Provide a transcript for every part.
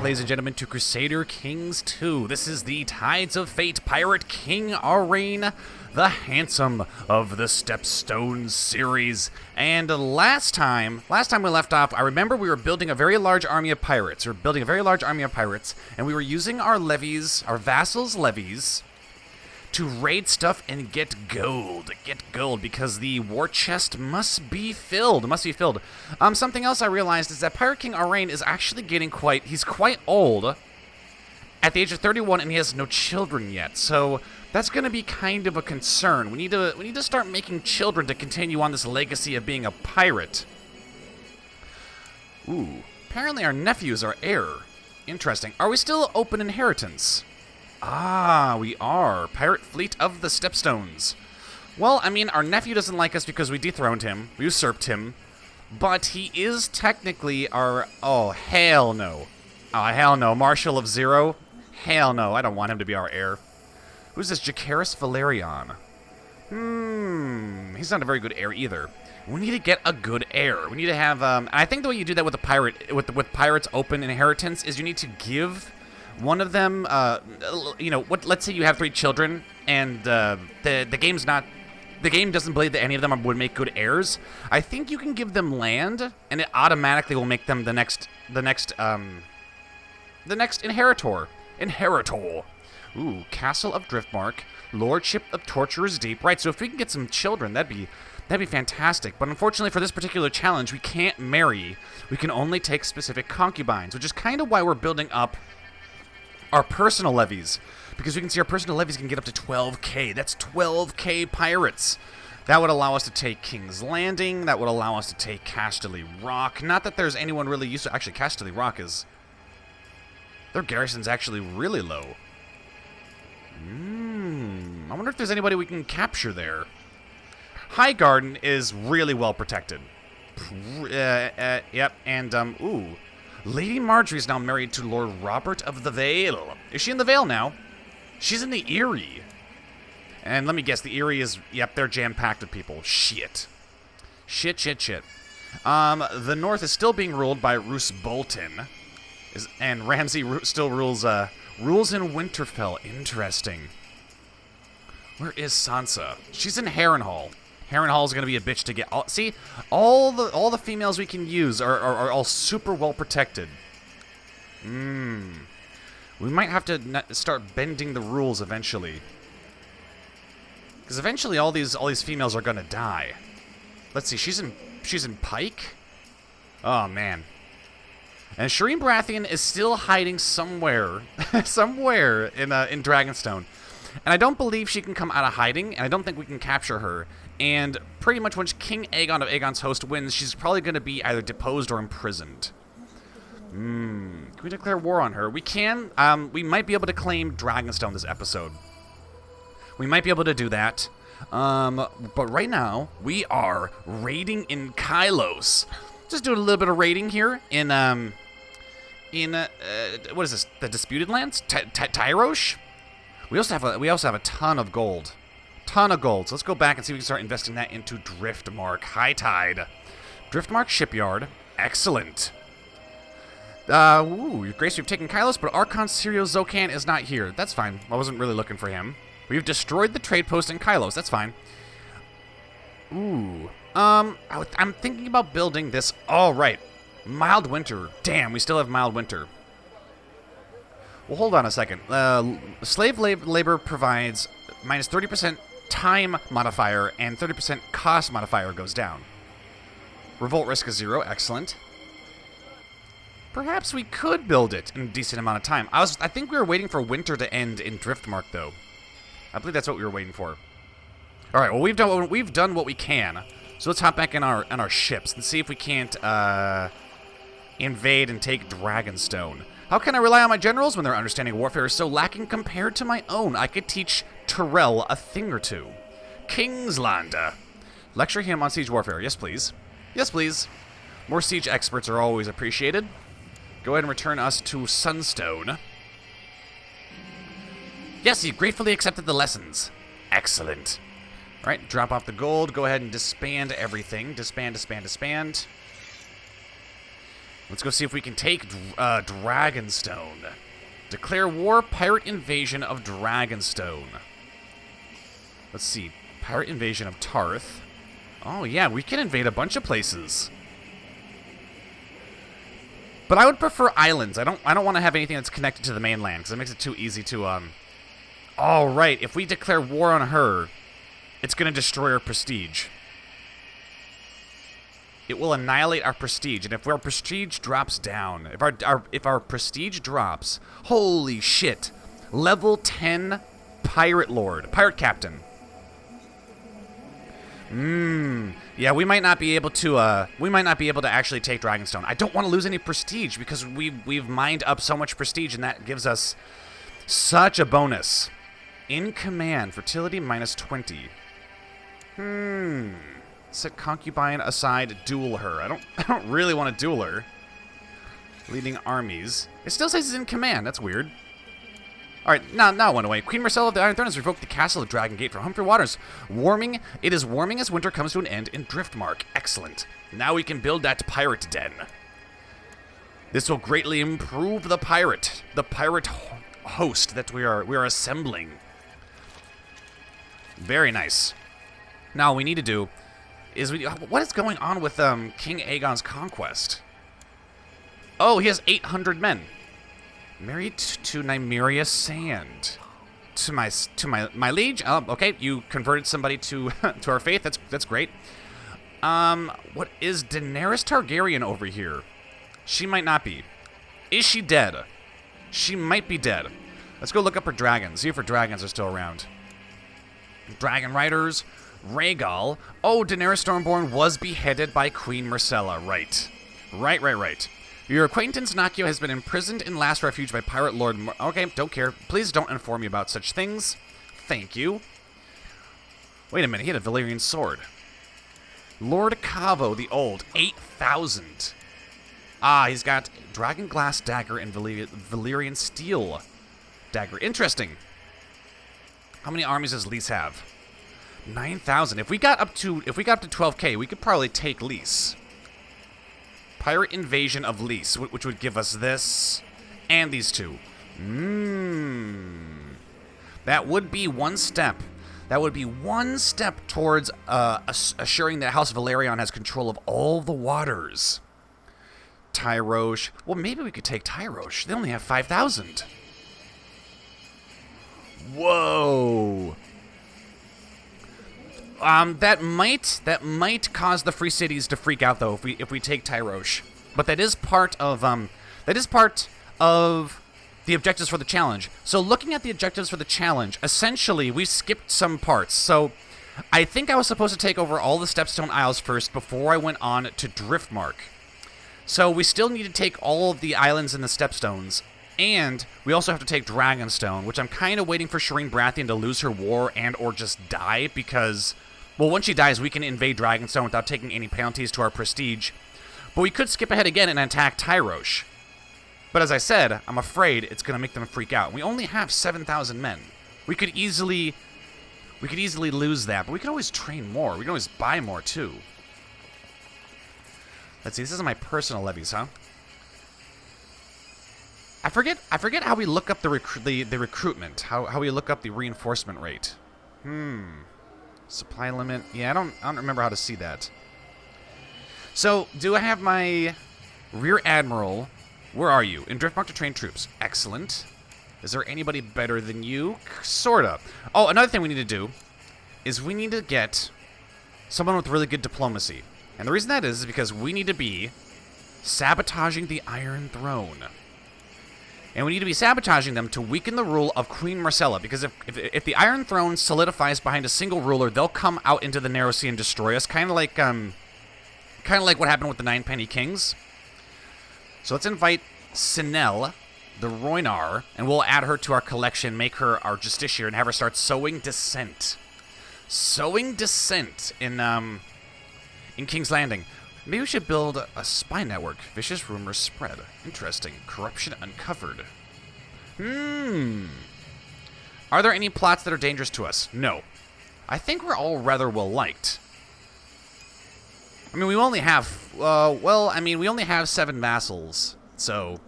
ladies and gentlemen, to Crusader Kings 2. This is the Tides of Fate Pirate King Arrayn, the handsome of the Stepstones series. And last time we left off, I remember we were building a very large army of pirates. And we were using our levies, our vassals' levies, to raid stuff and get gold. Because the war chest must be filled. Something else I realized is that Pirate King Arrayn is actually getting he's quite old. At the age of 31, and he has no children yet. So that's going to be kind of a concern. We need to start making children to continue on this legacy of being a pirate. Ooh, apparently our nephew's our heir. Interesting. Are we still open inheritance? Ah, we are. Pirate Fleet of the Stepstones. Well, I mean, our nephew doesn't like us because we dethroned him, we usurped him, but he is technically our... Oh, hell no. Marshal of Zero? Hell no, I don't want him to be our heir. Who's this House Velaryon? He's not a very good heir either. We need to get a good heir. We need to have... I think the way you do that with a pirate, with Pirates Open Inheritance, is you need to give... one of them, let's say you have 3 children, and the game doesn't believe that any of them would make good heirs. I think you can give them land, and it automatically will make them the next inheritor. Ooh, Castle of Driftmark, Lordship of Torturer's Deep. Right, so if we can get some children, that'd be fantastic. But unfortunately for this particular challenge, we can't marry. We can only take specific concubines, which is kind of why we're building up our personal levies, because we can see our personal levies can get up to 12k. That's 12k pirates. That would allow us to take King's Landing. That would allow us to take Casterly Rock. Not that there's anyone really used to... Actually, Casterly Rock is... their garrison's actually really low. I wonder if there's anybody we can capture there. High Garden is really well protected. Yep, and, ooh... Lady Marjorie is now married to Lord Robert of the Vale. Is she in the Vale now? She's in the Eyrie. And let me guess, the Eyrie is... Yep, they're jam-packed with people. Shit. The North is still being ruled by Roose Bolton. And Ramsay still rules in Winterfell. Interesting. Where is Sansa? She's in Harrenhal. Harrenhal is going to be a bitch to get. See, all the females we can use are all super well protected. We might have to start bending the rules eventually, because eventually all these females are going to die. Let's see, she's in Pike. Oh man. And Shireen Baratheon is still hiding somewhere, somewhere in Dragonstone. And I don't believe she can come out of hiding, and I don't think we can capture her. And pretty much when King Aegon of Aegon's Host wins, she's probably going to be either deposed or imprisoned. Can we declare war on her? We can. We might be able to claim Dragonstone this episode. We might be able to do that. But right now, we are raiding in Kylos. Just doing a little bit of raiding here in what is this? The Disputed Lands? Tyrosh? We also have a ton of gold. So let's go back and see if we can start investing that into Driftmark. High Tide. Driftmark Shipyard. Excellent. Your Grace, we've taken Kylos, but Archon Sirio Zokan is not here. That's fine. I wasn't really looking for him. We've destroyed the trade post in Kylos. That's fine. I'm thinking about building this. All right. Mild Winter. Damn, we still have Mild Winter. Well, hold on a second. Slave labor provides minus 30% time modifier, and 30% cost modifier goes down. Revolt risk is 0. Excellent. Perhaps we could build it in a decent amount of time. I think we were waiting for winter to end in Driftmark, though. I believe that's what we were waiting for. All right. Well, we've done what we can. So let's hop back in our ships and see if we can't invade and take Dragonstone. How can I rely on my generals when their understanding of warfare is so lacking compared to my own? I could teach Tyrell a thing or two. Kingsland. Lecture him on siege warfare. Yes, please. Yes, please. More siege experts are always appreciated. Go ahead and return us to Sunstone. Yes, he gratefully accepted the lessons. Excellent. All right, drop off the gold. Go ahead and disband everything. Disband. Let's go see if we can take Dragonstone. Declare war, pirate invasion of Dragonstone. Let's see. Pirate invasion of Tarth. Oh, yeah, we can invade a bunch of places. But I would prefer islands. I don't want to have anything that's connected to the mainland, because it makes it too easy to, Oh, right. If we declare war on her, it's going to destroy our prestige. It will annihilate our prestige, and if our prestige drops down, if our prestige drops, holy shit, level 10 pirate lord, pirate captain. Yeah, we might not be able to actually take Dragonstone. I don't want to lose any prestige because we've mined up so much prestige, and that gives us such a bonus. In command, fertility minus 20. Set concubine aside, duel her. I don't really want to duel her. Leading armies. It still says he's in command. That's weird. Alright, now it went away. Queen Marcella of the Iron Throne has revoked the castle of Dragon Gate from Humphrey Waters. It is warming as winter comes to an end in Driftmark. Excellent. Now we can build that pirate den. This will greatly improve the pirate host that we are assembling. Very nice. Now what we need to do is what is going on with King Aegon's conquest? Oh, he has 800 men. Married to Nymeria Sand. To my liege. Okay, you converted somebody to to our faith. That's great. What is Daenerys Targaryen over here? She might not be. Is she dead? She might be dead. Let's go look up her dragons. See if her dragons are still around. Dragon Riders. Rhaegal. Oh, Daenerys Stormborn was beheaded by Queen Marcella. Right. Right. Your acquaintance Nakio has been imprisoned in last refuge by Pirate Lord okay, don't care. Please don't inform me about such things. Thank you. Wait a minute, he had a Valyrian sword. Lord Cavo the Old, 8,000. Ah, he's got Dragon Glass Dagger and Valyrian Steel Dagger. Interesting. How many armies does Lys have? 9,000. If we got up to 12k, we could probably take Lys. Pirate invasion of Lys, which would give us this and these two. That would be one step. That would be one step towards assuring that House Velaryon has control of all the waters. Tyrosh. Well, maybe we could take Tyrosh. They only have 5,000. Whoa. That might cause the free cities to freak out though if we take Tyrosh. But that is part of the objectives for the challenge. So looking at the objectives for the challenge, essentially we skipped some parts. So I think I was supposed to take over all the Stepstone Isles first before I went on to Driftmark. So we still need to take all of the islands in the Stepstones. And we also have to take Dragonstone, which I'm kind of waiting for Shireen Baratheon to lose her war and or just die because, well, once she dies, we can invade Dragonstone without taking any penalties to our prestige. But we could skip ahead again and attack Tyrosh. But as I said, I'm afraid it's going to make them freak out. We only have 7,000 men. We could easily lose that, but we can always train more. We can always buy more, too. Let's see, this is my personal levies, huh? I forget how we look up the recruitment. How we look up the reinforcement rate. Supply limit. Yeah, I don't remember how to see that. So, do I have my rear admiral? Where are you? In Driftmark to train troops. Excellent. Is there anybody better than you? Sorta. Oh, another thing we need to do is we need to get someone with really good diplomacy. And the reason that is because we need to be sabotaging the Iron Throne. And we need to be sabotaging them to weaken the rule of Queen Marcella, because if the Iron Throne solidifies behind a single ruler, they'll come out into the Narrow Sea and destroy us, kind of like what happened with the Nine Penny Kings. So let's invite Sinel, the Roynar, and we'll add her to our collection, make her our justiciar, and have her start sowing dissent. Sowing dissent in King's Landing. Maybe we should build a spy network. Vicious rumors spread. Interesting. Corruption uncovered. Are there any plots that are dangerous to us? No. I think we're all rather well liked. I mean, we only have, well, I mean, we only have 7 vassals. So,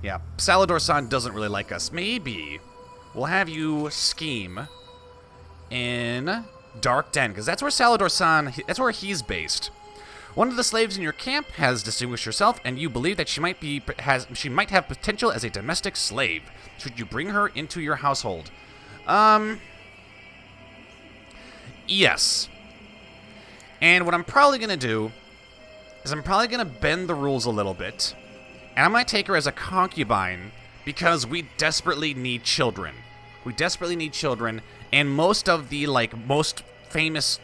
yeah, Salador-san doesn't really like us. Maybe we'll have you scheme in Dark Den, because that's where Salador-san, that's where he's based. One of the slaves in your camp has distinguished herself, and you believe that she might have potential as a domestic slave. Should you bring her into your household? Yes. And what I'm probably going to do is I'm probably going to bend the rules a little bit. And I'm going to take her as a concubine because we desperately need children. We desperately need children. And most of the, most famous,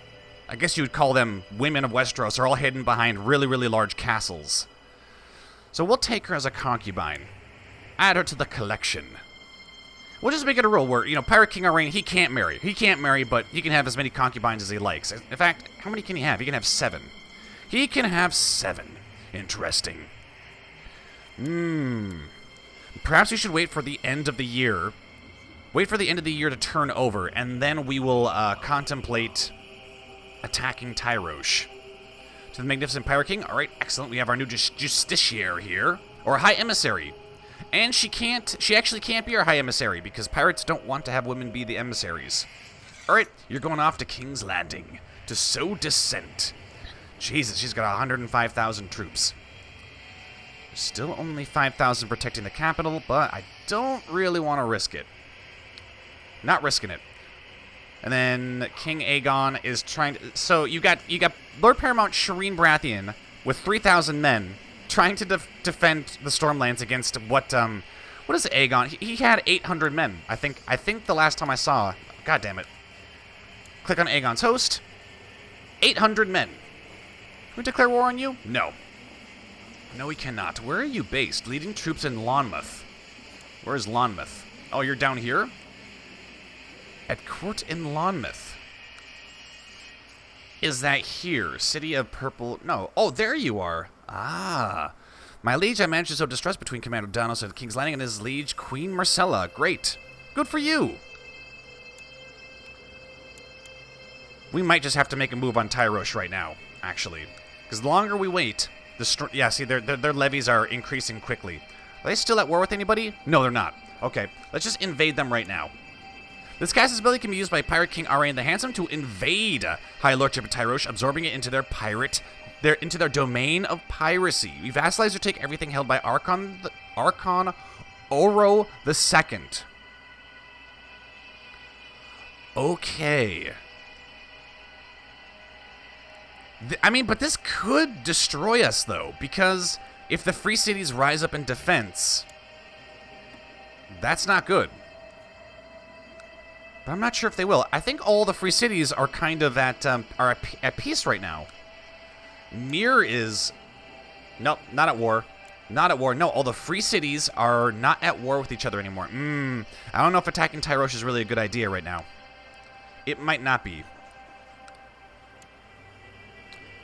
I guess you would call them women of Westeros, are all hidden behind really, really large castles. So we'll take her as a concubine. Add her to the collection. We'll just make it a rule where, Pirate King Aurane, he can't marry. He can't marry, but he can have as many concubines as he likes. In fact, how many can he have? He can have 7. He can have 7. Interesting. Perhaps we should wait for the end of the year. Wait for the end of the year to turn over, and then we will contemplate attacking Tyrosh. To the Magnificent Pirate King. All right, excellent. We have our new justiciary here, or High Emissary. And she actually can't be our High Emissary, because pirates don't want to have women be the emissaries. Alright, you're going off to King's Landing to sow dissent. Jesus, she's got 105,000 troops. Still only 5,000 protecting the capital, but I don't really want to risk it. Not risking it. And then King Aegon is trying to... So you got Lord Paramount Shireen Baratheon with 3,000 men trying to defend the Stormlands against what is Aegon? He had 800 men. I think the last time I saw. God damn it. Click on Aegon's host. 800 men. Can we declare war on you? No. No, we cannot. Where are you based? Leading troops in Lonmouth. Where is Lonmouth? Oh, you're down here? At court in Lonmouth. Is that here? City of Purple... No. Oh, there you are. Ah. My liege, I managed to sow distress between Commander Danos of the King's Landing and his liege, Queen Marcella. Great. Good for you. We might just have to make a move on Tyrosh right now, actually. Because the longer we wait, yeah, see, their levies are increasing quickly. Are they still at war with anybody? No, they're not. Okay, let's just invade them right now. This cast's ability can be used by Pirate King Aurane the Handsome to invade High Lordship of Tyrosh, absorbing it into their domain of piracy. We vassalize or take everything held by Archon Oro II. Okay. I mean, but this could destroy us, though, because if the free cities rise up in defense, that's not good. But I'm not sure if they will. I think all the free cities are kind of at peace right now. Mir is... Nope, not at war. Not at war. No, all the free cities are not at war with each other anymore. I don't know if attacking Tyrosh is really a good idea right now. It might not be.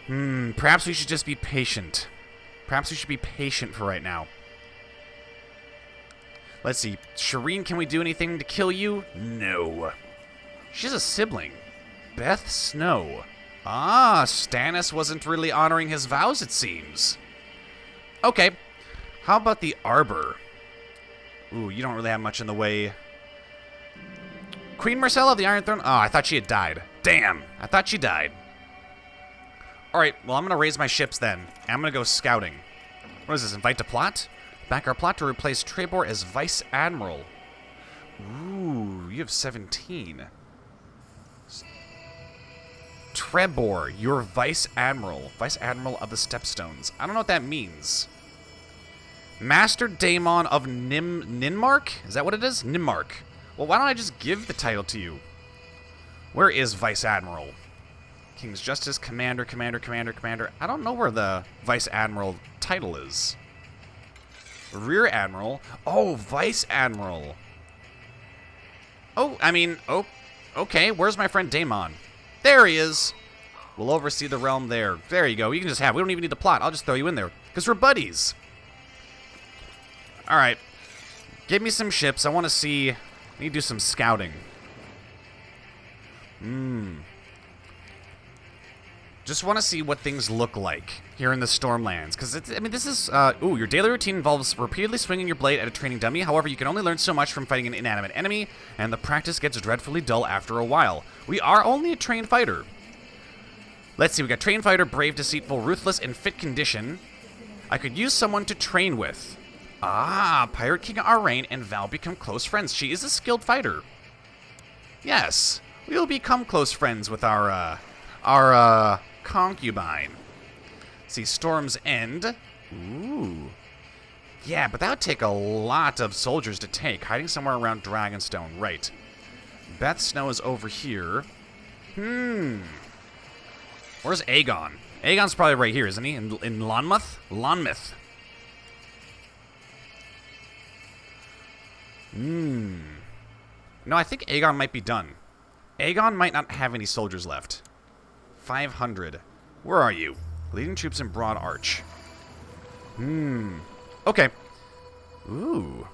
Perhaps we should just be patient. Perhaps we should be patient for right now. Let's see. Shireen, can we do anything to kill you? No. She's a sibling. Beth Snow. Ah, Stannis wasn't really honoring his vows, it seems. Okay. How about the Arbor? Ooh, you don't really have much in the way. Queen Marcella of the Iron Throne? Oh, I thought she had died. Damn, I thought she died. Alright, well, I'm going to raise my ships then. I'm going to go scouting. What is this, invite to plot? Back our plot to replace Trebor as Vice Admiral. Ooh, you have 17. Trebor, you're Vice Admiral. Vice Admiral of the Stepstones. I don't know what that means. Master Daemon of Ninmark? Is that what it is? Ninmark. Well, why don't I just give the title to you? Where is Vice Admiral? King's Justice, Commander. I don't know where the Vice Admiral title is. Rear Admiral. Oh, Vice Admiral. Oh, I mean, oh, okay. Where's my friend Daemon? There he is. We'll oversee the realm there. There you go. You can just have. We don't even need the plot. I'll just throw you in there. Because we're buddies. Alright. Give me some ships. I want to see... I need to do some scouting. Just want to see what things look like here in the Stormlands. Because, I mean, this is... ooh, your daily routine involves repeatedly swinging your blade at a training dummy. However, you can only learn so much from fighting an inanimate enemy, and the practice gets dreadfully dull after a while. We are only a trained fighter. Let's see, we got trained fighter, brave, deceitful, ruthless, and fit condition. I could use someone to train with. Ah, Pirate King Arain and Val become close friends. She is a skilled fighter. Yes, we will become close friends with our concubine. Let's see, Storm's End. Ooh. Yeah, but that would take a lot of soldiers to take. Hiding somewhere around Dragonstone. Right. Beth Snow is over here. Where's Aegon? Aegon's probably right here, isn't he? In Lonmouth? Lonmouth. No, I think Aegon might be done. Aegon might not have any soldiers left. 500. Where are you? Leading troops in Broad Arch. Okay. Ooh.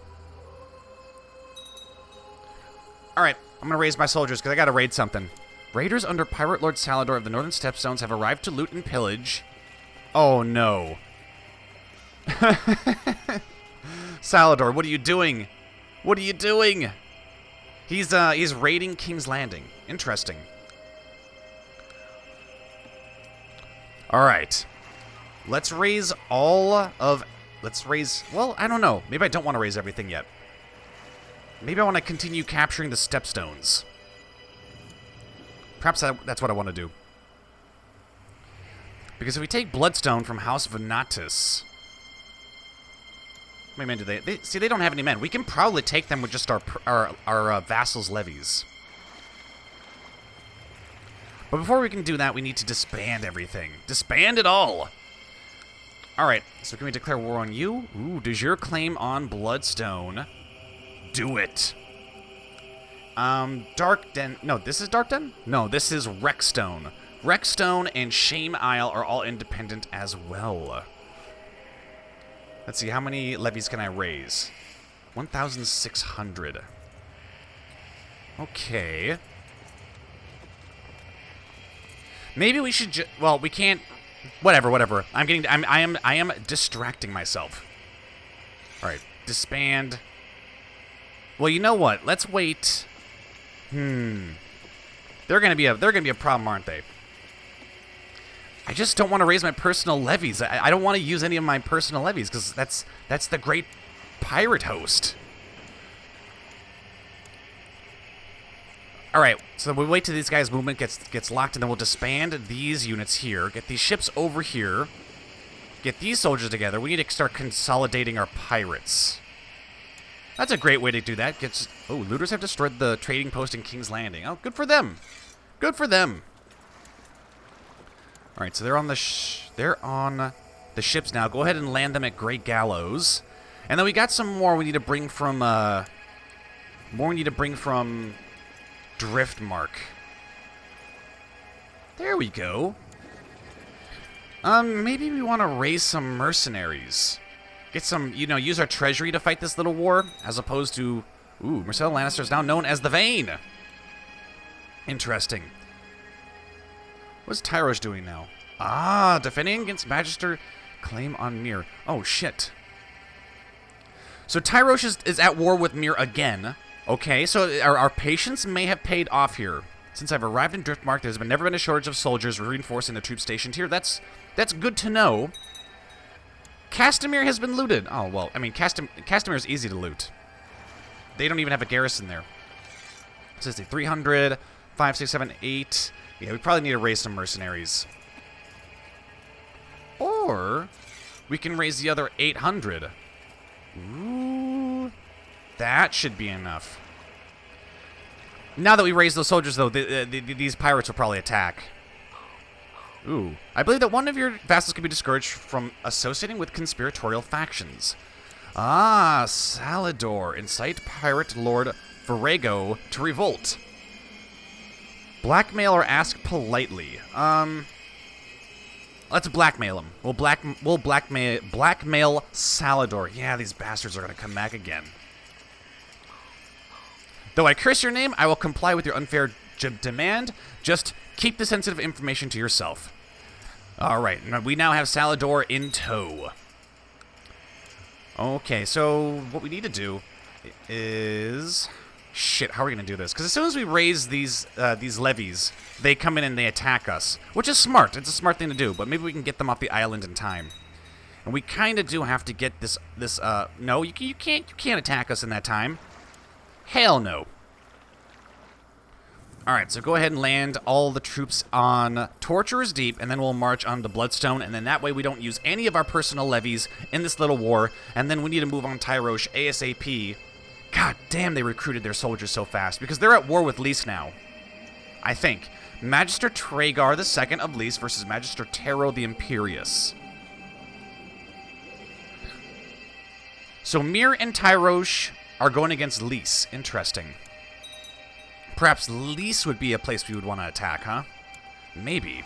Alright, I'm gonna raise my soldiers because I gotta raid something. Raiders under Pirate Lord Salador of the Northern Stepstones have arrived to loot and pillage. Oh no. Salador, what are you doing? What are you doing? He's raiding King's Landing. Interesting. Alright. Let's raise well, I don't know. Maybe I don't want to raise everything yet. Maybe I want to continue capturing the Stepstones. Perhaps that's what I want to do. Because if we take Bloodstone from House Venatus... How many men do they... See, they don't have any men. We can probably take them with just our vassals' levies. But before we can do that, we need to disband everything. Disband it all! Alright, so can we declare war on you? Ooh, de jure claim on Bloodstone. Do it. Dark Den... No, this is Dark Den? No, this is Wreckstone. Wreckstone and Shame Isle are all independent as well. Let's see, how many levies can I raise? 1,600. Okay. Maybe we should well, we can't... Whatever. I am distracting myself. Alright, disband. Well, you know what? Let's wait. They're gonna be a problem, aren't they? I just don't want to raise my personal levies. I don't want to use any of my personal levies because that's the great pirate host. All right, so we wait till these guys' movement gets locked, and then we'll disband these units here. Get these ships over here. Get these soldiers together. We need to start consolidating our pirates. That's a great way to do that. Oh, looters have destroyed the trading post in King's Landing. Oh, good for them. Good for them. All right, so they're on the ships now. Go ahead and land them at Great Gallows, and then we got some more we need to bring from Driftmark. There we go. Maybe we want to raise some mercenaries. Get some, use our treasury to fight this little war, as opposed to, Marcella Lannister is now known as the Vayne. Interesting. What's Tyrosh doing now? Ah, defending against Magister claim on Mir. Oh, shit. So Tyrosh is at war with Mir again. Okay, so our patience may have paid off here. Since I've arrived in Driftmark, there's never been a shortage of soldiers reinforcing the troops stationed here. That's good to know. Castamere has been looted. Oh, well, I mean, Castamere is easy to loot. They don't even have a garrison there. So let's see, 300, 5, 6, 7, 8. Yeah, we probably need to raise some mercenaries. Or we can raise the other 800. Ooh, that should be enough. Now that we raise those soldiers, though, these pirates will probably attack. Ooh. I believe that one of your vassals can be discouraged from associating with conspiratorial factions. Ah, Salador. Incite Pirate Lord Virago to revolt. Blackmail or ask politely. Let's blackmail him. We'll blackmail Salador. Yeah, these bastards are gonna come back again. Though I curse your name, I will comply with your unfair demand. Just keep the sensitive information to yourself. All right, we now have Salador in tow. Okay, so what we need to do is... Shit, how are we going to do this? Because as soon as we raise these levies, they come in and they attack us, which is smart. It's a smart thing to do, but maybe we can get them off the island in time. And we kind of do have to get this no, you can't attack us in that time. Hell no. All right, so go ahead and land all the troops on Torturer's Deep, and then we'll march on to Bloodstone, and then that way we don't use any of our personal levies in this little war, and then we need to move on Tyrosh ASAP. God damn, they recruited their soldiers so fast, because they're at war with Lys now. I think. Magister Tragar II of Lys versus Magister Tero the Imperious. So Mir and Tyrosh are going against Lys. Interesting. Perhaps Lys would be a place we would want to attack, huh? Maybe.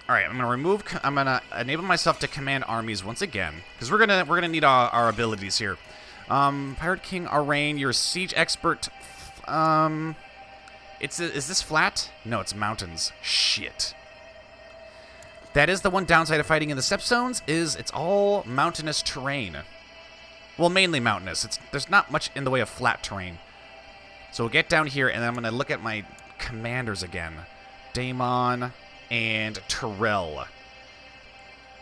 All right, I'm gonna enable myself to command armies once again, because we're gonna need our abilities here. Pirate King Arain, you're a siege expert. Is this flat? No, it's mountains. Shit. That is the one downside of fighting in the Stepstones, is it's all mountainous terrain. Well, mainly mountainous. There's not much in the way of flat terrain. So we'll get down here, and then I'm going to look at my commanders again. Daemon and Tyrell.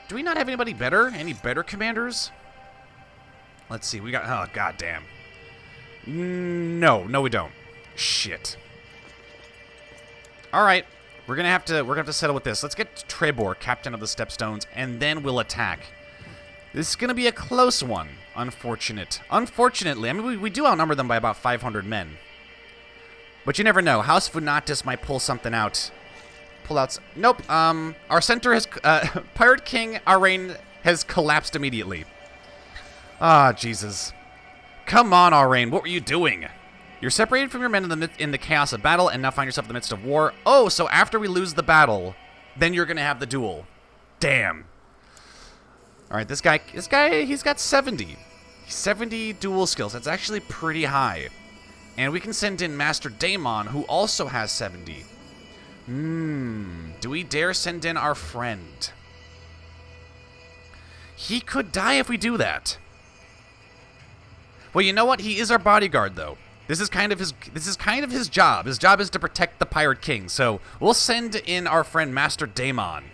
Do we not have anybody better? Any better commanders? Let's see. We got... Oh, goddamn. No, we don't. Shit. All right. We're gonna have to settle with this. Let's get Trebor, captain of the Stepstones, and then we'll attack. This is gonna be a close one. Unfortunately, I mean, we do outnumber them by about 500 men. But you never know. House Velaryon might pull something out. Nope. Our center has... Pirate King Arain has collapsed immediately. Ah, Jesus. Come on, Arain. What were you doing? You're separated from your men in the chaos of battle and now find yourself in the midst of war. Oh, so after we lose the battle, then you're going to have the duel. Damn. All right, this guy, he's got 70. 70 duel skills. That's actually pretty high. And we can send in Master Daemon, who also has 70. Do we dare send in our friend? He could die if we do that. Well, you know what? He is our bodyguard, though. This is kind of his job. His job is to protect the Pirate King. So we'll send in our friend Master Daemon.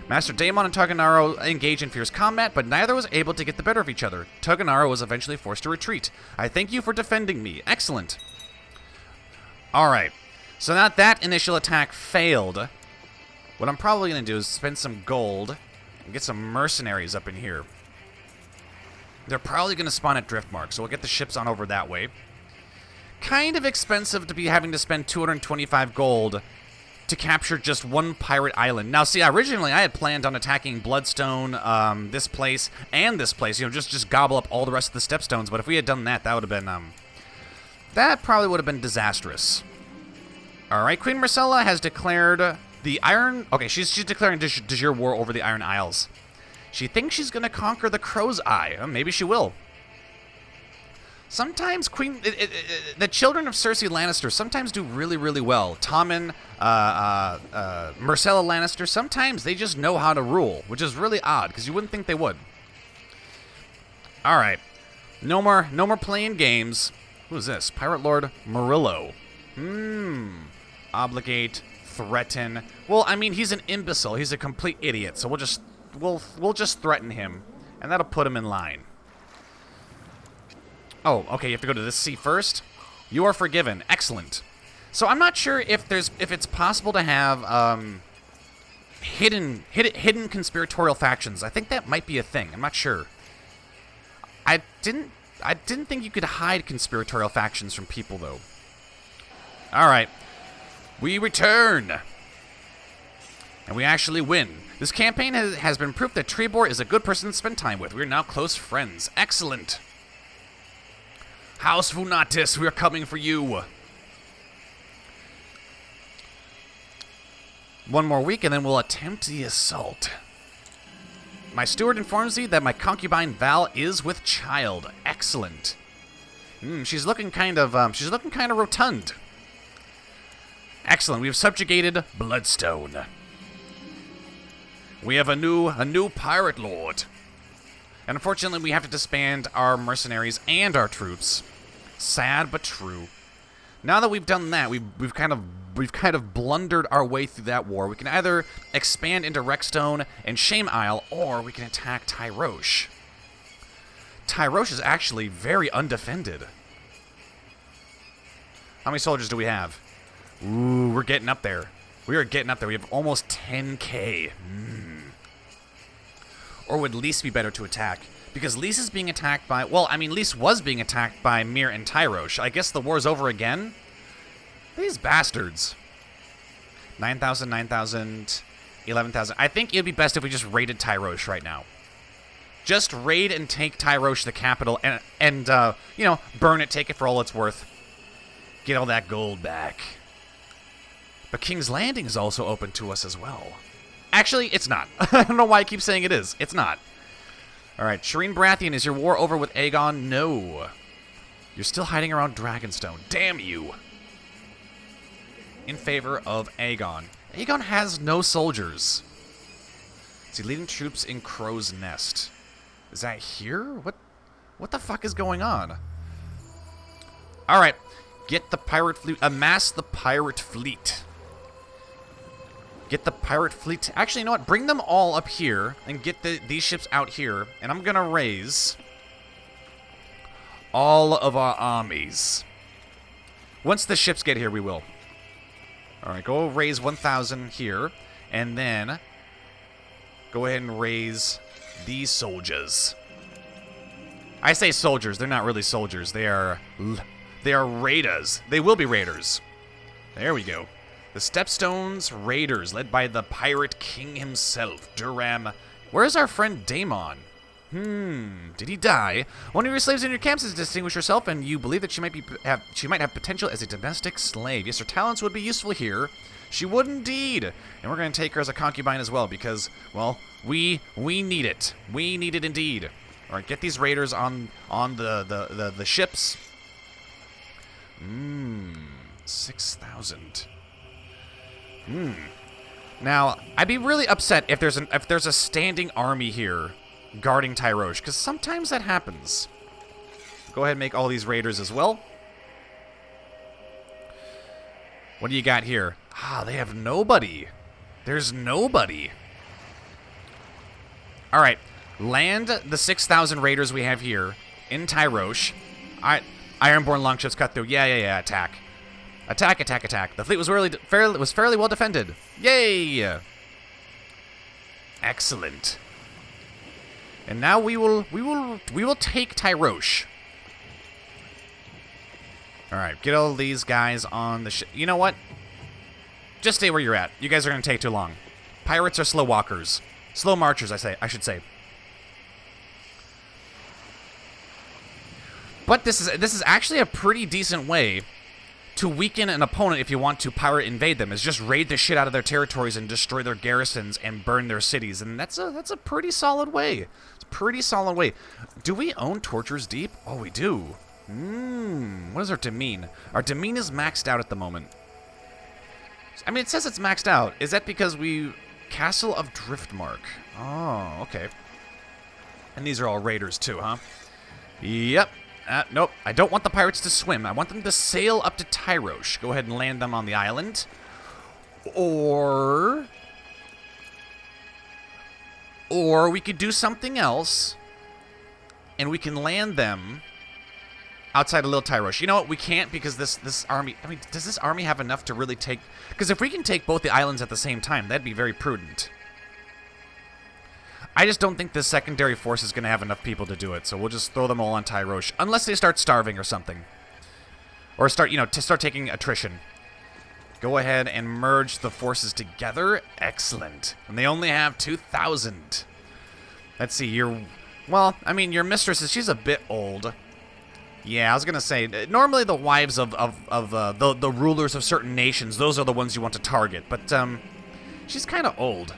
Master Daemon and Toggenaro engage in fierce combat, but neither was able to get the better of each other. Toggenaro was eventually forced to retreat. I thank you for defending me. Excellent. All right. So now that initial attack failed, what I'm probably going to do is spend some gold and get some mercenaries up in here. They're probably going to spawn at Driftmark, so we'll get the ships on over that way. Kind of expensive to be having to spend 225 gold to capture just one pirate island. Now, see, originally I had planned on attacking Bloodstone, this place, and this place. You know, just gobble up all the rest of the Stepstones. But if we had done that, that would have been, that probably would have been disastrous. All right, Queen Marcella has declared the Iron... Okay, she's declaring de jure war over the Iron Isles. She thinks she's going to conquer the Crow's Eye. Maybe she will. Sometimes the children of Cersei Lannister sometimes do really, really well. Tommen, Marcella Lannister, sometimes they just know how to rule, which is really odd, because you wouldn't think they would. All right. No more playing games. Who's this? Pirate Lord Murillo. Obligate, threaten. Well, I mean, he's an imbecile. He's a complete idiot, so we'll just threaten him, and that'll put him in line. Oh, okay, you have to go to this sea first? You are forgiven. Excellent. So I'm not sure if it's possible to have hidden conspiratorial factions. I think that might be a thing. I'm not sure. I didn't think you could hide conspiratorial factions from people, though. All right. We return. And we actually win. This campaign has been proof that Trebor is a good person to spend time with. We're now close friends. Excellent. House Velaryon, we are coming for you. One more week, and then we'll attempt the assault. My steward informs me that my concubine Val is with child. Excellent. She's looking kind of rotund. Excellent. We've subjugated Bloodstone. We have a new pirate lord. And unfortunately, we have to disband our mercenaries and our troops. Sad but true. Now that we've done that, we've kind of blundered our way through that war. We can either expand into Rexstone and Shame Isle, or we can attack Tyrosh. Tyrosh is actually very undefended. How many soldiers do we have? Ooh, we're getting up there. We are getting up there. We have almost 10k. Or would Lys be better to attack? Because Lys is being attacked by... Well, I mean, Lys was being attacked by Mir and Tyrosh. I guess the war's over again? These bastards. 9,000, 9,000, 11,000. I think it'd be best if we just raided Tyrosh right now. Just raid and take Tyrosh, the capital, and you know, burn it, take it for all it's worth. Get all that gold back. But King's Landing is also open to us as well. Actually, it's not. I don't know why I keep saying it is. It's not. Alright, Shireen Baratheon, is your war over with Aegon? No. You're still hiding around Dragonstone. Damn you. In favor of Aegon. Aegon has no soldiers. Is he leading troops in Crow's Nest? Is that here? What the fuck is going on? Alright. Get the pirate fleet. Amass the pirate fleet. Get the pirate fleet. Actually, you know what? Bring them all up here and get these ships out here. And I'm going to raise all of our armies. Once the ships get here, we will. Alright, go raise 1,000 here. And then go ahead and raise these soldiers. I say soldiers. They're not really soldiers. They are raiders. They will be raiders. There we go. The Stepstones Raiders, led by the Pirate King himself, Duram. Where's our friend Daemon? Did he die? One of your slaves in your camps has distinguished herself, and you believe that she might have potential as a domestic slave. Yes, her talents would be useful here. She would indeed. And we're going to take her as a concubine as well, because, well, we need it. We need it indeed. All right, get these raiders on the ships. 6,000. Now, I'd be really upset if there's a standing army here guarding Tyrosh, because sometimes that happens. Go ahead and make all these raiders as well. What do you got here? Ah, they have nobody. There's nobody. All right, land the 6,000 raiders we have here in Tyrosh. Ironborn longships cut through. Yeah, attack. Attack, attack, attack. The fleet was fairly well defended. Yay! Excellent. And now we will take Tyrosh. All right, get all these guys on the ship. You know what? Just stay where you're at. You guys are going to take too long. Pirates are slow walkers. Slow marchers, I should say. But this is actually a pretty decent way to weaken an opponent if you want to pirate invade them, is just raid the shit out of their territories and destroy their garrisons and burn their cities. And that's a pretty solid way. It's a pretty solid way. Do we own Torture's Deep? Oh, we do. What is our demean? Our demean is maxed out at the moment. I mean, it says it's maxed out. Is that because we... Castle of Driftmark. Oh, okay. And these are all raiders too, huh? Yep. Nope. I don't want the pirates to swim. I want them to sail up to Tyrosh. Go ahead and land them on the island. Or we could do something else, and we can land them outside of Little Tyrosh. You know what? We can't, because this army... I mean, does this army have enough to really take... Because if we can take both the islands at the same time, that'd be very prudent. I just don't think this secondary force is going to have enough people to do it, so we'll just throw them all on Tyrosh, unless they start starving or something. Or start taking attrition. Go ahead and merge the forces together. Excellent. And they only have 2,000. Let's see, well, I mean, your mistress, she's a bit old. Yeah, I was going to say, normally the wives of the rulers of certain nations, those are the ones you want to target, but she's kind of old.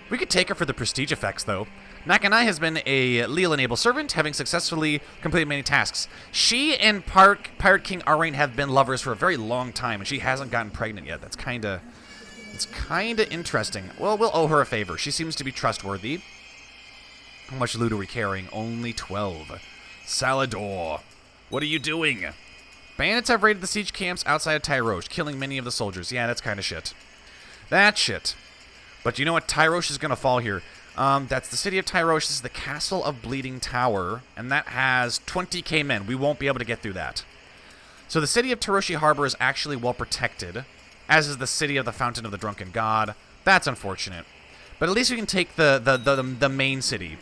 We could take her for the prestige effects, though. Nakanai has been a Leal-enabled servant, having successfully completed many tasks. She and Pirate King Arain have been lovers for a very long time, and she hasn't gotten pregnant yet. It's kind of interesting. Well, we'll owe her a favor. She seems to be trustworthy. How much loot are we carrying? Only 12. Salador, what are you doing? Bandits have raided the siege camps outside of Tyrosh, killing many of the soldiers. Yeah, that's kind of shit. That's shit. But you know what? Tyrosh is going to fall here. That's the city of Tyrosh. This is the Castle of Bleeding Tower, and that has 20k men. We won't be able to get through that. So the city of Tyroshi Harbor is actually well protected, as is the city of the Fountain of the Drunken God. That's unfortunate. But at least we can take the main city.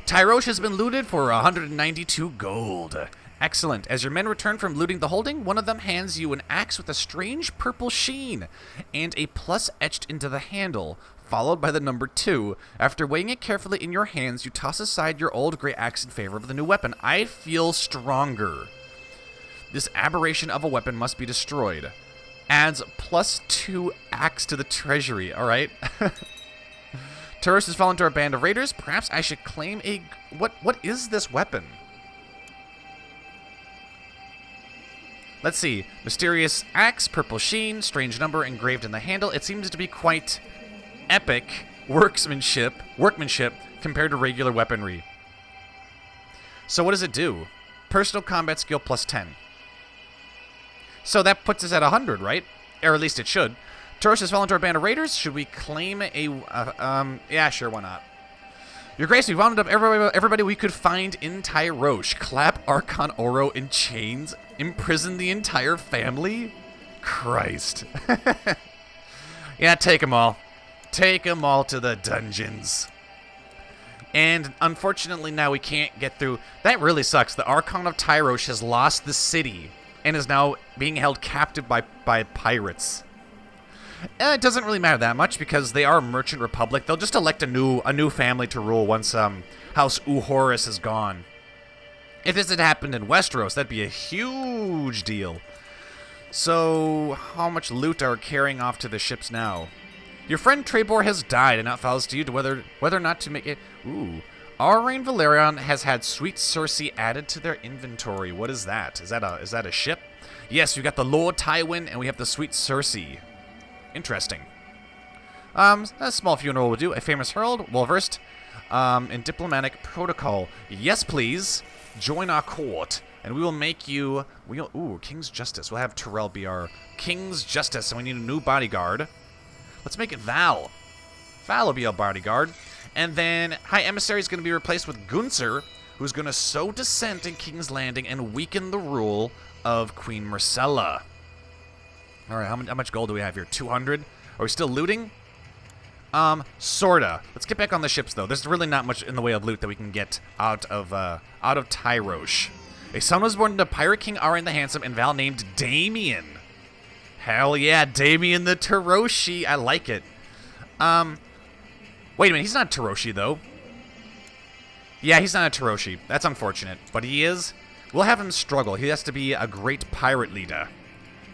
Tyrosh has been looted for 192 gold. Excellent. As your men return from looting the holding, one of them hands you an axe with a strange purple sheen and a plus etched into the handle, followed by the number 2. After weighing it carefully in your hands, you toss aside your old gray axe in favor of the new weapon. I feel stronger. This aberration of a weapon must be destroyed. Adds plus 2 axe to the treasury. All right. Tyrosh has fallen to a band of raiders. Perhaps I should claim a... What is this weapon? Let's see. Mysterious axe, purple sheen, strange number engraved in the handle. It seems to be quite epic workmanship compared to regular weaponry. So what does it do? Personal combat skill plus 10. So that puts us at 100, right? Or at least it should. Tyrosh has fallen to our band of raiders. Should we claim a... yeah, sure, why not? Your Grace, we've rounded up everybody we could find in Tyrosh. Clap Archon Oro in chains. Imprison the entire family? Christ. Yeah, take them all. Take them all to the dungeons. And unfortunately now we can't get through. That really sucks. The Archon of Tyrosh has lost the city and is now being held captive by pirates. It doesn't really matter that much because they are a merchant republic. They'll just elect a new family to rule once House Uhorus is gone. If this had happened in Westeros, that'd be a huge deal. So, how much loot are we carrying off to the ships now? Your friend Trebor has died, and now it falls to you to whether or not to make it. Ooh, House Velaryon has had Sweet Cersei added to their inventory. What is that? Is that a ship? Yes, we got the Lord Tywin, and we have the Sweet Cersei. Interesting. A small funeral will do. A famous herald, well versed in diplomatic protocol. Yes, please. Join our court, and we will make you. Ooh, King's Justice. We'll have Tyrell be our King's Justice, and we need a new bodyguard. Let's make it Val. Val will be our bodyguard, and then High Emissary is going to be replaced with Gunther, who's going to sow dissent in King's Landing and weaken the rule of Queen Myrcella. All right, how much gold do we have here? 200? Are we still looting? Sorta. Let's get back on the ships, though. There's really not much in the way of loot that we can get out of Tyrosh. A son was born to Pirate King Arain the Handsome and Val named Damien. Hell yeah, Damien the Tyroshi. I like it. Wait a minute, he's not Tyroshi, though. Yeah, he's not a Tyroshi. That's unfortunate. But he is. We'll have him struggle. He has to be a great pirate leader.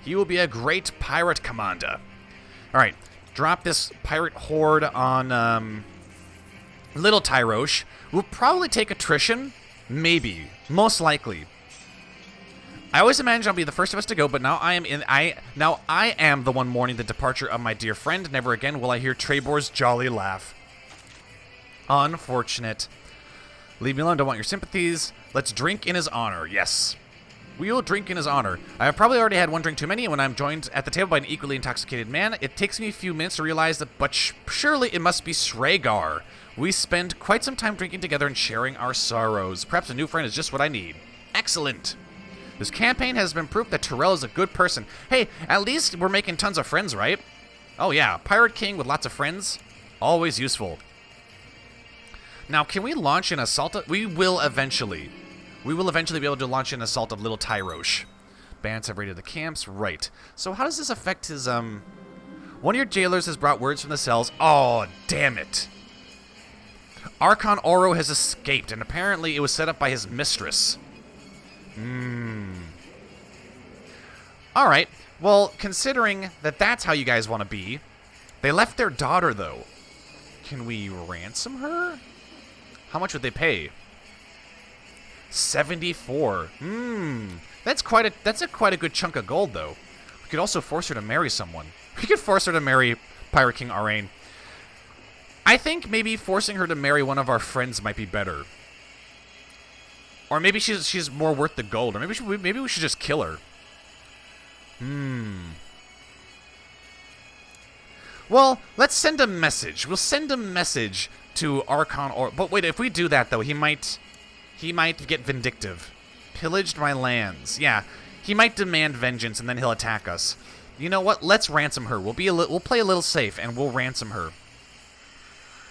He will be a great pirate commander. All right, drop this pirate horde on Little Tyrosh. We'll probably take attrition. Maybe. Most likely. I always imagine I'll be the first of us to go, but now I am the one mourning the departure of my dear friend. Never again will I hear Trebor's jolly laugh. Unfortunate. Leave me alone. Don't want your sympathies. Let's drink in his honor. Yes. We will drink in his honor. I have probably already had one drink too many, and when I'm joined at the table by an equally intoxicated man, it takes me a few minutes to realize that, but surely it must be Srhagar. We spend quite some time drinking together and sharing our sorrows. Perhaps a new friend is just what I need. Excellent. This campaign has been proof that Tyrell is a good person. Hey, at least we're making tons of friends, right? Oh yeah, Pirate King with lots of friends. Always useful. Now, can we launch an assault? We will eventually. We will eventually be able to launch an assault of Little Tyrosh. Bandits have raided the camps. Right. So how does this affect his, One of your jailers has brought words from the cells. Oh, damn it. Archon Oro has escaped, and apparently it was set up by his mistress. Alright. Well, considering that that's how you guys want to be, they left their daughter, though. Can we ransom her? How much would they pay? 74. That's quite a good chunk of gold, though. We could also force her to marry someone. We could force her to marry Pirate King Arrayn. I think maybe forcing her to marry one of our friends might be better. Or maybe she's more worth the gold. Or maybe we should just kill her. Well, let's send a message. We'll send a message to Archon. But wait, if we do that though, he might get vindictive. Pillaged my lands. Yeah, he might demand vengeance and then he'll attack us. You know what? Let's ransom her. We'll play a little safe and we'll ransom her.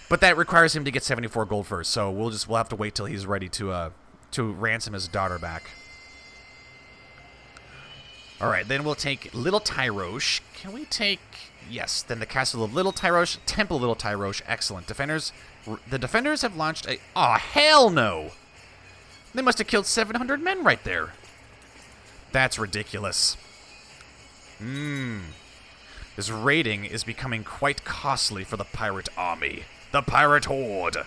But that requires him to get 74 gold first. So we'll have to wait till he's ready to ransom his daughter back. All right, then we'll take Little Tyrosh. Can we take... Yes, then the Castle of Little Tyrosh, Temple of Little Tyrosh. Excellent. The defenders have launched a... Oh, hell no! They must have killed 700 men right there. That's ridiculous. This raiding is becoming quite costly for the pirate army. The pirate horde.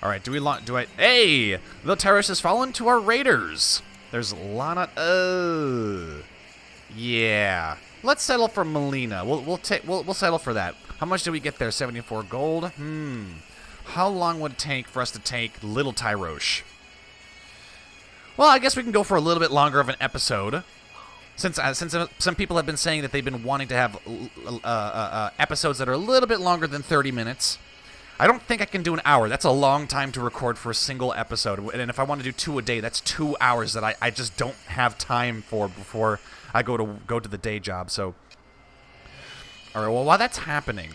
All right, Hey! Little Tyrosh has fallen to our raiders. There's Lana... Yeah. Let's settle for Melina. We'll settle for that. How much do we get there? 74 gold? How long would it take for us to take Little Tyrosh? Well, I guess we can go for a little bit longer of an episode. Since some people have been saying that they've been wanting to have episodes that are a little bit longer than 30 minutes. I don't think I can do an hour. That's a long time to record for a single episode. And if I want to do 2 a day, that's 2 hours that I just don't have time for before I go to the day job. So, all right. Well, while that's happening,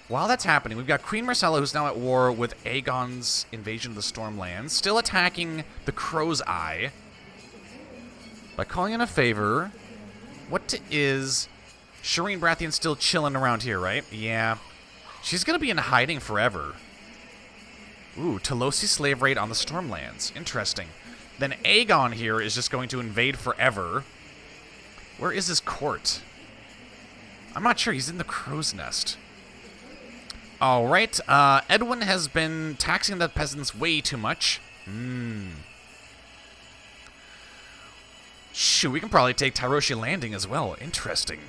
we've got Queen Marcella, who's now at war with Aegon's invasion of the Stormlands, still attacking the Crow's Eye. By calling in a favor, Shireen Baratheon still chilling around here, right? Yeah. She's going to be in hiding forever. Ooh, Telosi slave raid on the Stormlands. Interesting. Then Aegon here is just going to invade forever. Where is his court? I'm not sure. He's in the Crow's Nest. All right. Edwin has been taxing the peasants way too much. Shoot, we can probably take Tyroshi Landing as well. Interesting.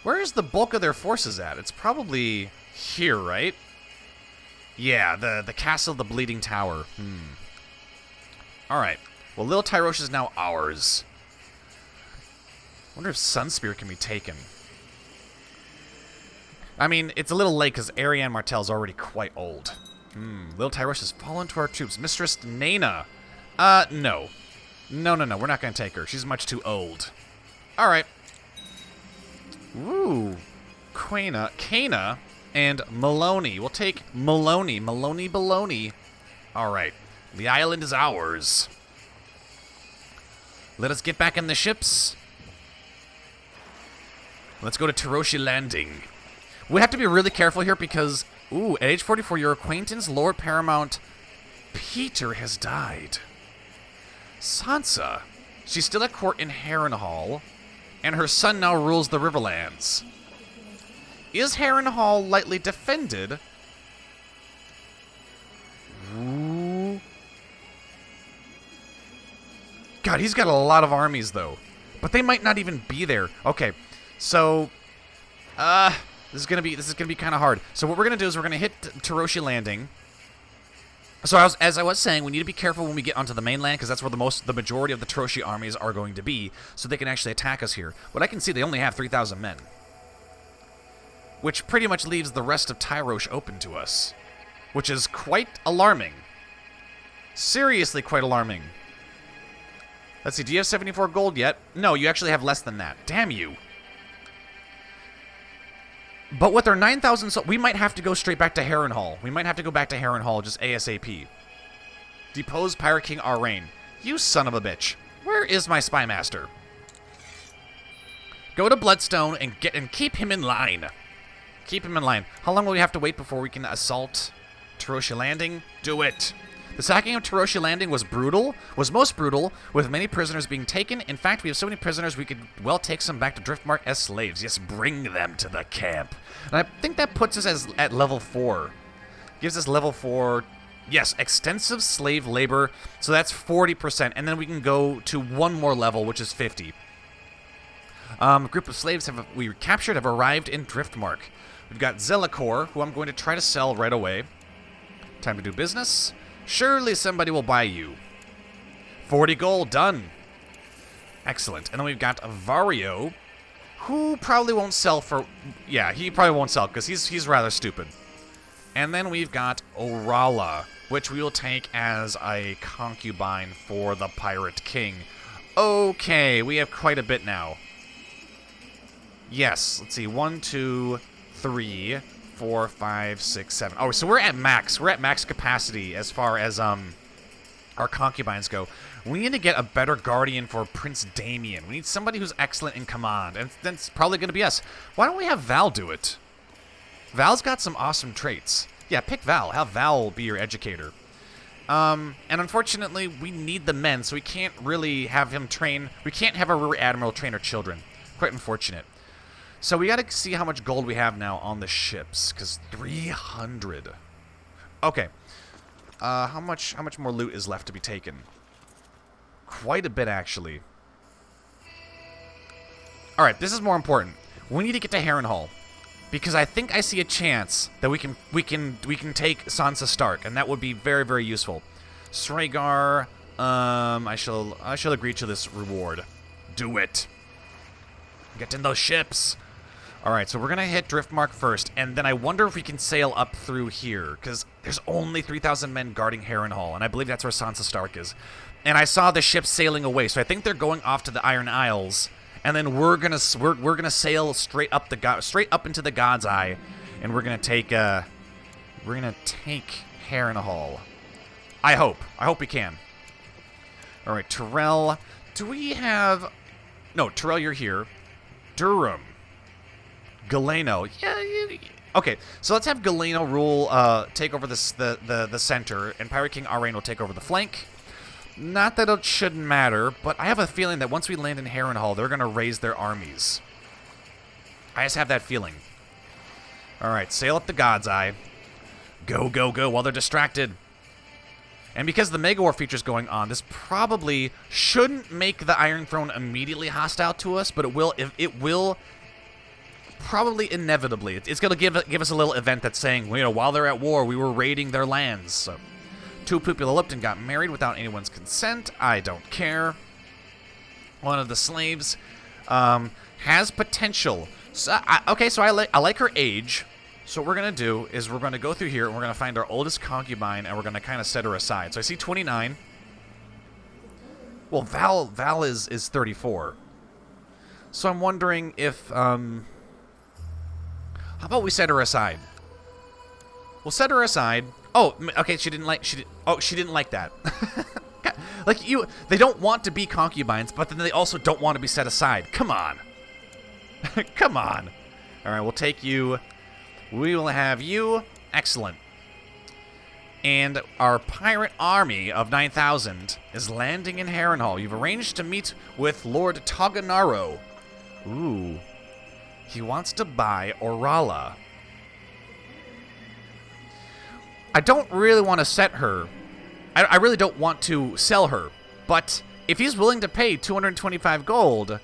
Where is the bulk of their forces at? It's probably here, right? Yeah, the Castle of the Bleeding Tower. All right. Well, Little Tyrosh is now ours. Wonder if Sunspear can be taken. I mean, it's a little late because Arianne Martell's already quite old. Little Tyrosh has fallen to our troops. Mistress Naina. No. No, we're not going to take her. She's much too old. All right. Ooh. Kana and Maloney. We'll take Maloney. Maloney Baloney. All right. The island is ours. Let us get back in the ships. Let's go to Tyroshi Landing. We have to be really careful here because, at age 44, your acquaintance, Lord Paramount Peter, has died. Sansa. She's still at court in Harrenhal, and her son now rules the Riverlands. Is Harrenhal lightly defended? Ooh. God, he's got a lot of armies, though. But they might not even be there. Okay, so... This is gonna be kind of hard. So what we're gonna do is we're gonna hit Tyroshi Landing. So as I was saying, we need to be careful when we get onto the mainland because that's where the majority of the Tyroshi armies are going to be, so they can actually attack us here. But I can see they only have 3,000 men, which pretty much leaves the rest of Tyrosh open to us, which is quite alarming. Seriously, quite alarming. Let's see. Do you have 74 gold yet? No, you actually have less than that. Damn you. But with our 9,000... we might have to go straight back to Harrenhal. We might have to go back to Harrenhal just ASAP. Depose Pirate King Arrayn. You son of a bitch. Where is my spy master? Go to Bloodstone and keep him in line. Keep him in line. How long will we have to wait before we can assault Tyroshi Landing? Do it. The sacking of Taroshi Landing was most brutal, with many prisoners being taken. In fact, we have so many prisoners we could well take some back to Driftmark as slaves. Yes, bring them to the camp. And I think that puts us at level 4. Gives us level 4, yes, extensive slave labor, so that's 40%, and then we can go to one more level, which is 50. A group of slaves we captured have arrived in Driftmark. We've got Zelakor, who I'm going to try to sell right away. Time to do business. Surely somebody will buy you. 40 gold, done. Excellent. And then we've got Vario, who probably won't sell for... Yeah, he probably won't sell, because he's rather stupid. And then we've got Orala, which we will take as a concubine for the Pirate King. Okay, we have quite a bit now. Yes, let's see. 1, 2, 3, 4, 5, 6, 7. Oh, so we're at max. We're at max capacity as far as our concubines go. We need to get a better guardian for Prince Damien. We need somebody who's excellent in command, and that's probably going to be us. Why don't we have Val do it? Val's got some awesome traits. Yeah, pick Val. Have Val be your educator. And unfortunately, we need the men, so we can't really have him train. We can't have our Rear Admiral train our children. Quite unfortunate. So we got to see how much gold we have now on the ships, because 300. Okay. How much more loot is left to be taken? Quite a bit, actually. All right, this is more important. We need to get to Harrenhal, because I think I see a chance that we can take Sansa Stark, and that would be very, very useful. Srhaegar, I shall agree to this reward. Do it. Get in those ships. All right, so we're going to hit Driftmark first, and then I wonder if we can sail up through here, because there's only 3,000 men guarding Harrenhal, and I believe that's where Sansa Stark is. And I saw the ships sailing away, so I think they're going off to the Iron Isles, and then we're gonna sail straight up into the God's Eye, and we're gonna take Harrenhal. I hope we can. All right, Tyrell. Do we have? No, Tyrell, you're here. Durham. Galeno. Yeah. Okay, so let's have Galeno rule, take over the center, and Pirate King Arain will take over the flank. Not that it shouldn't matter, but I have a feeling that once we land in Harrenhal, they're going to raise their armies. I just have that feeling. All right, sail up the God's Eye. Go, go, go while they're distracted. And because the Mega War feature's going on, this probably shouldn't make the Iron Throne immediately hostile to us, but it will probably inevitably. It's going to give us a little event that's saying, while they're at war, we were raiding their lands. So, two people of Lipton got married without anyone's consent. I don't care. One of the slaves has potential. So, I like her age. So what we're going to do is we're going to go through here, and we're going to find our oldest concubine, and we're going to kind of set her aside. So I see 29. Well, Val is 34. So I'm wondering if, how about we set her aside? We'll set her aside. Oh, okay, she didn't like that. They don't want to be concubines, but then they also don't want to be set aside. Come on. Come on. All right, we'll take you. We will have you. Excellent. And our pirate army of 9,000 is landing in Harrenhal. You've arranged to meet with Lord Taganaro. Ooh. He wants to buy Orala. I don't really want to set her. I really don't want to sell her. But if he's willing to pay 225 gold,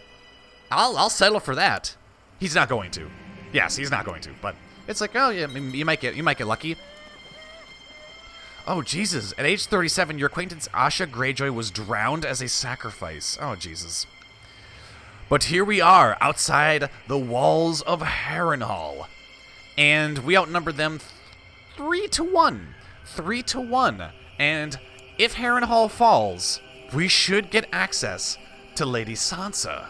I'll settle for that. He's not going to. Yes, he's not going to. But it's like, oh yeah, you might get lucky. Oh Jesus! At age 37, your acquaintance Asha Greyjoy was drowned as a sacrifice. Oh Jesus! But here we are, outside the walls of Harrenhal. And we outnumber them 3-1. 3-1. And if Harrenhal falls, we should get access to Lady Sansa.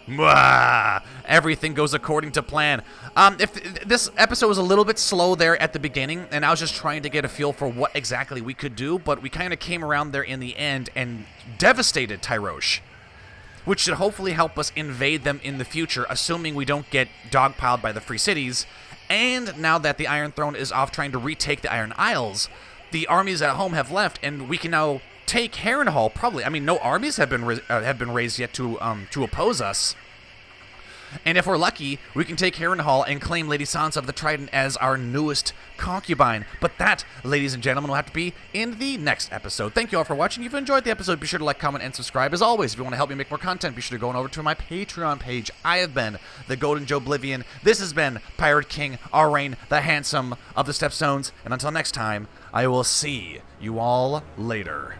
Mwah! Everything goes according to plan. If this episode was a little bit slow there at the beginning, and I was just trying to get a feel for what exactly we could do, but we kind of came around there in the end and devastated Tyrosh, which should hopefully help us invade them in the future, assuming we don't get dogpiled by the Free Cities. And now that the Iron Throne is off trying to retake the Iron Isles, the armies at home have left, and we can now take Harrenhal. Probably, I mean, no armies have been raised yet to oppose us. And if we're lucky, we can take Harrenhal and claim Lady Sansa of the Trident as our newest concubine. But that, ladies and gentlemen, will have to be in the next episode. Thank you all for watching. If you enjoyed the episode, be sure to like, comment, and subscribe. As always, if you want to help me make more content, be sure to go on over to my Patreon page. I have been the Golden Joe Oblivion. This has been Pirate King Arain, the Handsome of the Stepstones. And until next time, I will see you all later.